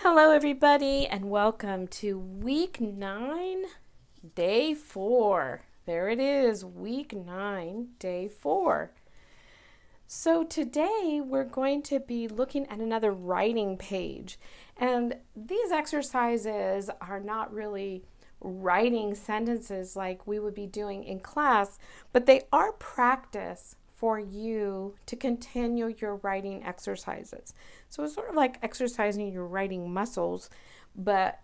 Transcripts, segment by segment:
Hello, everybody, and welcome to week 9, day 4. There it is, week 9, day 4. So today we're going to be looking at another writing page. And these exercises are not really writing sentences like we would be doing in class, but they are practice for you to continue your writing exercises. So it's sort of like exercising your writing muscles, but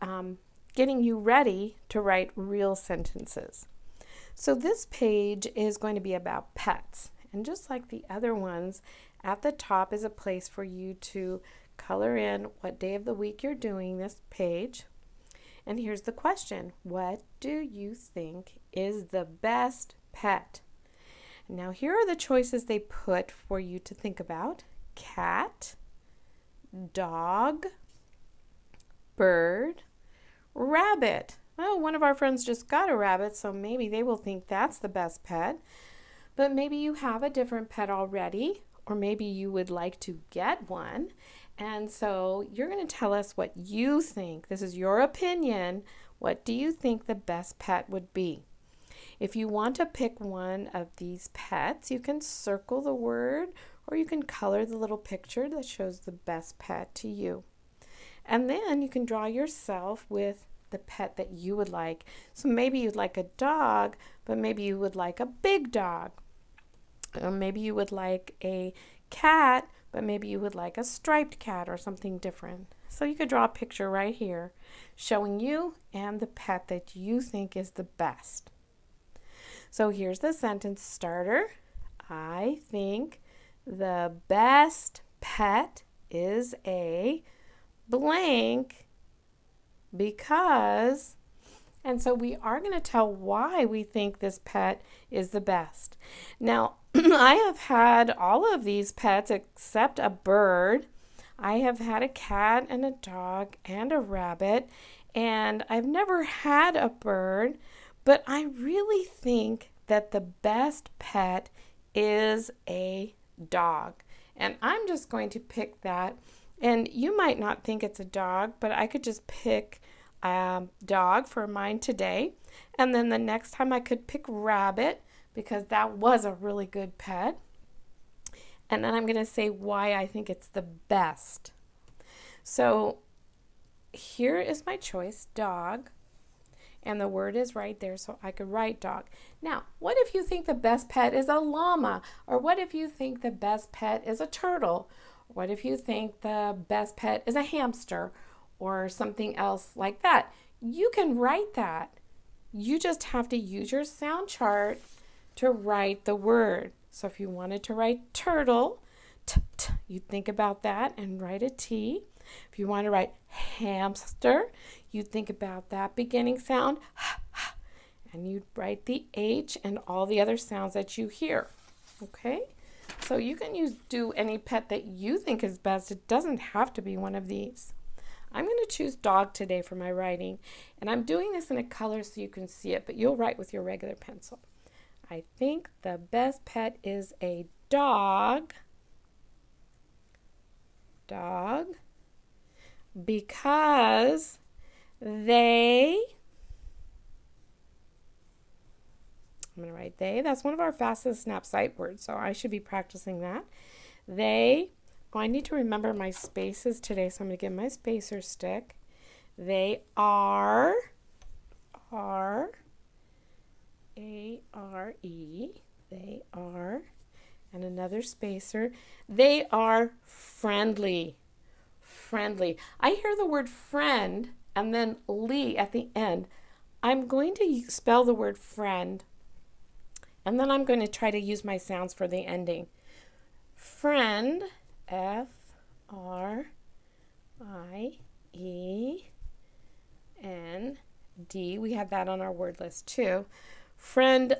getting you ready to write real sentences. So this page is going to be about pets. And just like the other ones, at the top is a place for you to color in what day of the week you're doing this page. And here's the question: what do you think is the best pet? Now here are the choices they put for you to think about: cat, dog, bird, rabbit. Oh, one of our friends just got a rabbit, so maybe they will think that's the best pet. But maybe you have a different pet already, or maybe you would like to get one. And so you're going to tell us what you think. This is your opinion. What do you think the best pet would be? If you want to pick one of these pets, you can circle the word, or you can color the little picture that shows the best pet to you. And then you can draw yourself with the pet that you would like. So maybe you'd like a dog, but maybe you would like a big dog. Or maybe you would like a cat, but maybe you would like a striped cat or something different. So you could draw a picture right here showing you and the pet that you think is the best. So here's the sentence starter. I think the best pet is a blank because, and so we are going to tell why we think this pet is the best. Now, I have had all of these pets except a bird. I have had a cat and a dog and a rabbit, and I've never had a bird, but I really think that the best pet is a dog. And I'm just going to pick that. And you might not think it's a dog, but I could just pick dog for mine today. And then the next time I could pick rabbit, because that was a really good pet. And then I'm going to say why I think it's the best. So here is my choice, dog. And the word is right there, so I could write dog. Now, what if you think the best pet is a llama? Or what if you think the best pet is a turtle? What if you think the best pet is a hamster or something else like that? You can write that. You just have to use your sound chart to write the word. So if you wanted to write turtle, you'd think about that and write a T. If you want to write hamster, you'd think about that beginning sound, and you'd write the H and all the other sounds that you hear. Okay? So you can do any pet that you think is best. It doesn't have to be one of these. I'm going to choose dog today for my writing, and I'm doing this in a color so you can see it, but you'll write with your regular pencil. I think the best pet is a dog. Dog. Because they, I'm going to write they. That's one of our fastest snap sight words, so I should be practicing that. They, I need to remember my spaces today, so I'm going to get my spacer stick. They are, A-R-E, they are, and another spacer. They are friendly. Friendly. I hear the word friend and then ly at the end. I'm going to spell the word friend, and then I'm going to try to use my sounds for the ending. Friend, F-R-I-E-N-D. We have that on our word list too. Friendly.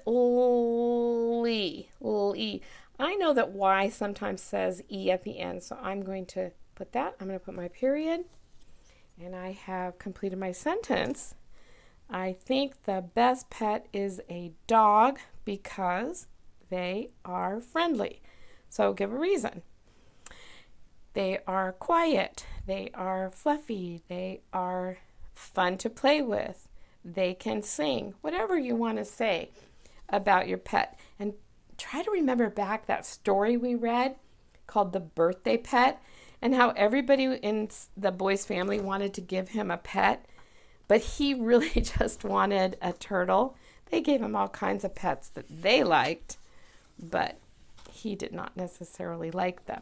I know that Y sometimes says E at the end, so I'm going to put that. I'm going to put my period, and I have completed my sentence. I think the best pet is a dog because they are friendly. So give a reason. They are quiet. They are fluffy. They are fun to play with. They can sing. Whatever you want to say about your pet. And try to remember back that story we read called The Birthday Pet, and how everybody in the boy's family wanted to give him a pet, but he really just wanted a turtle. They gave him all kinds of pets that they liked, but he did not necessarily like them.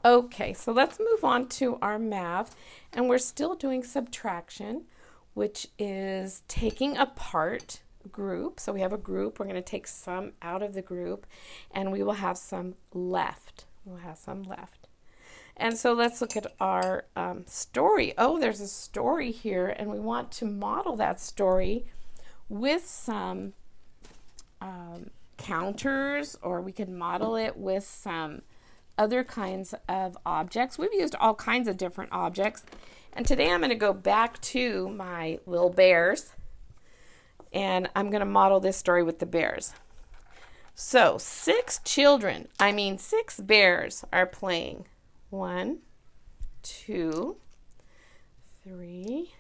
Okay, so let's move on to our math, and we're still doing subtraction, which is taking apart group. So we have a group. We're going to take some out of the group, and we will have some left. We'll have some left. And so let's look at our story. Oh, there's a story here, and we want to model that story with some counters, or we could model it with some other kinds of objects. We've used all kinds of different objects. And today I'm going to go back to my little bears, and I'm going to model this story with the bears. So 6 bears are playing. 1, 2, 3,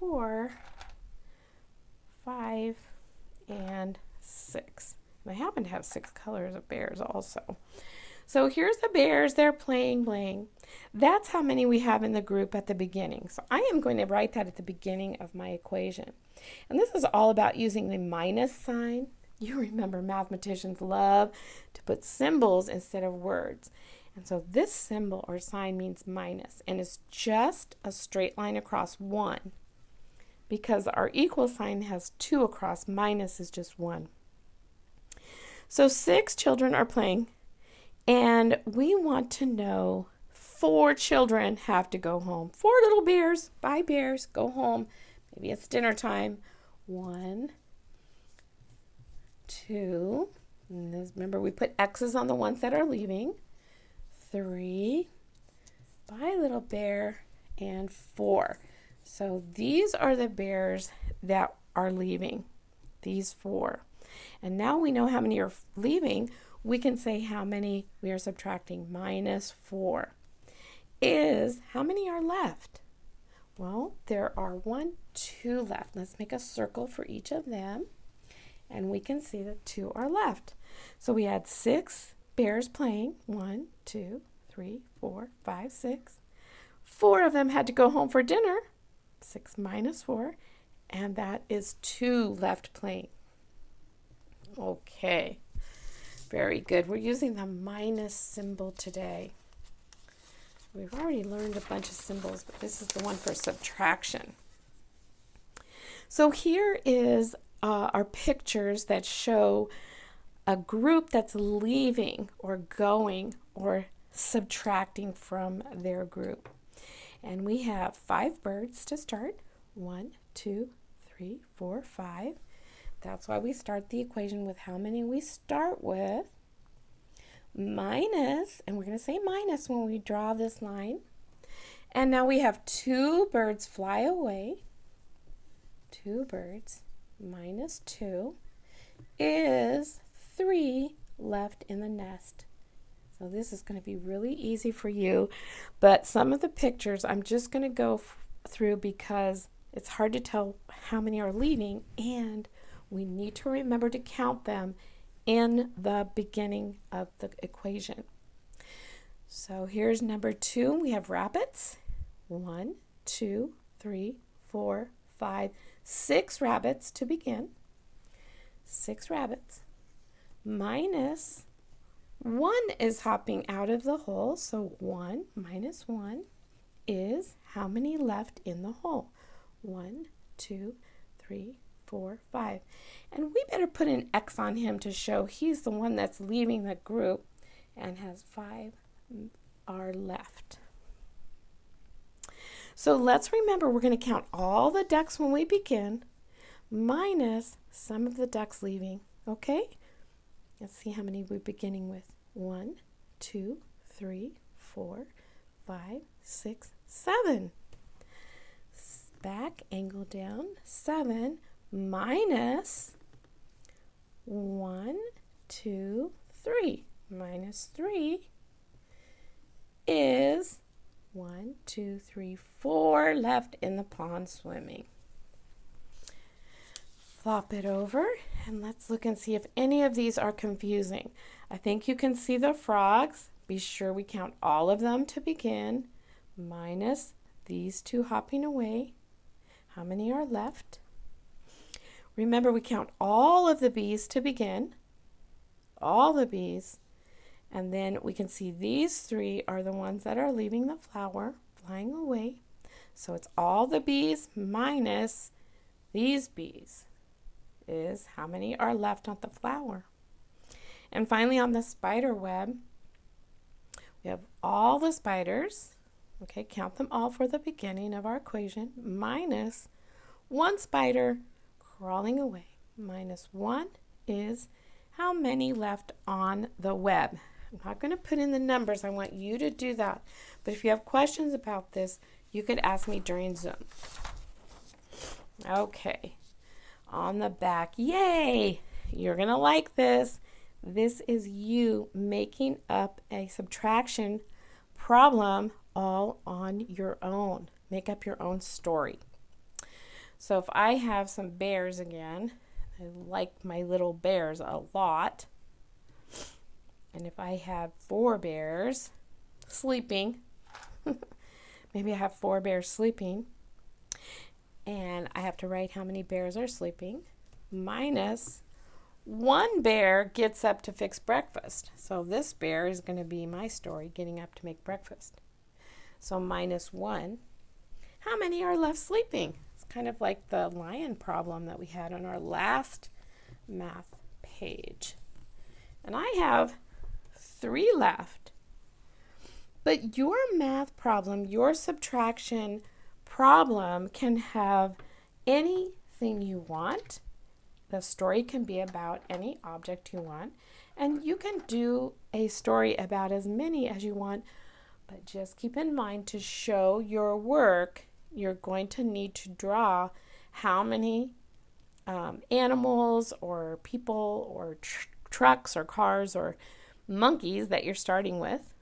4, 5, and 6. And I happen to have 6 colors of bears also. So here's the bears. They're playing. That's how many we have in the group at the beginning. So I am going to write that at the beginning of my equation. And this is all about using the minus sign. You remember mathematicians love to put symbols instead of words. And so this symbol or sign means minus, and it's just a straight line across 1. Because our equal sign has 2 across, minus is just 1. So 6 children are playing, and we want to know 4 children have to go home. 4 little bears, bye bears, go home. Maybe it's dinner time. 1, 2, and remember we put X's on the ones that are leaving. 3, bye little bear, and 4. So these are the bears that are leaving, these 4. And now we know how many are leaving. We can say how many we are subtracting. Minus 4 is how many are left? Well, there are 1, 2 left. Let's make a circle for each of them, and we can see that 2 are left. So we had 6 bears playing. 1, 2, 3, 4, 5, 6. 4 of them had to go home for dinner. 6 minus 4, and that is 2 left playing. Okay, very good. We're using the minus symbol today. We've already learned a bunch of symbols, but this is the one for subtraction. So here is our pictures that show a group that's leaving or going or subtracting from their group. And we have 5 birds to start. 1, 2, 3, 4, 5. That's why we start the equation with how many we start with. Minus, and we're going to say minus when we draw this line. And now we have 2 birds fly away. 2 birds minus 2 is 3 left in the nest. So this is going to be really easy for you, but some of the pictures I'm just going to go through because it's hard to tell how many are leaving, and we need to remember to count them in the beginning of the equation. So here's number 2. We have rabbits. 1, 2, 3, 4, 5, 6 rabbits to begin. 6 rabbits. Minus 1 is hopping out of the hole, so 1 minus 1 is how many left in the hole? 1, 2, 3, 4, 5. And we better put an X on him to show he's the one that's leaving the group and has 5 are left. So let's remember we're going to count all the ducks when we begin minus some of the ducks leaving, okay? Let's see how many we're beginning with. 1, 2, 3, 4, 5, 6, 7. Back, angle down, 7 minus 1, 2, 3. Minus 3 is 1, 2, 3, 4 left in the pond swimming. Flop it over and let's look and see if any of these are confusing. I think you can see the frogs. Be sure we count all of them to begin, minus these two hopping away. How many are left? Remember, we count all of the bees to begin, all the bees, and then we can see these three are the ones that are leaving the flower, flying away. So it's all the bees minus these bees is how many are left on the flower. And finally, on the spider web, we have all the spiders. Okay, count them all for the beginning of our equation, minus one spider crawling away. Minus 1 is how many left on the web. I'm not going to put in the numbers. I want you to do that. But if you have questions about this, you could ask me during Zoom. Okay, on the back, yay! You're going to like this. This is you making up a subtraction problem all on your own. Make up your own story. So if I have some bears again, I like my little bears a lot. And if I have 4 bears sleeping, maybe I have 4 bears sleeping, and I have to write how many bears are sleeping, minus 1 bear gets up to fix breakfast. So this bear is going to be my story, getting up to make breakfast. So minus 1. How many are left sleeping? It's kind of like the lion problem that we had on our last math page. And I have 3 left. But your math problem, your subtraction problem can have anything you want. The story can be about any object you want. And you can do a story about as many as you want. But just keep in mind, to show your work, you're going to need to draw how many animals or people or trucks or cars or monkeys that you're starting with.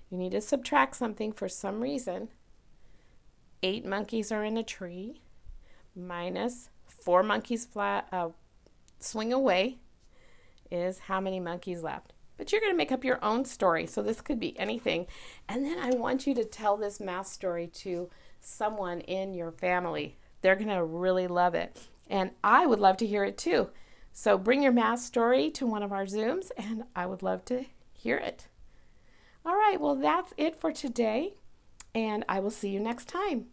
You need to subtract something for some reason. 8 monkeys are in a tree, minus 4 monkeys swing away is how many monkeys left. But you're going to make up your own story, so this could be anything. And then I want you to tell this math story to someone in your family. They're going to really love it. And I would love to hear it too. So bring your math story to one of our Zooms, and I would love to hear it. All right, well, that's it for today, and I will see you next time.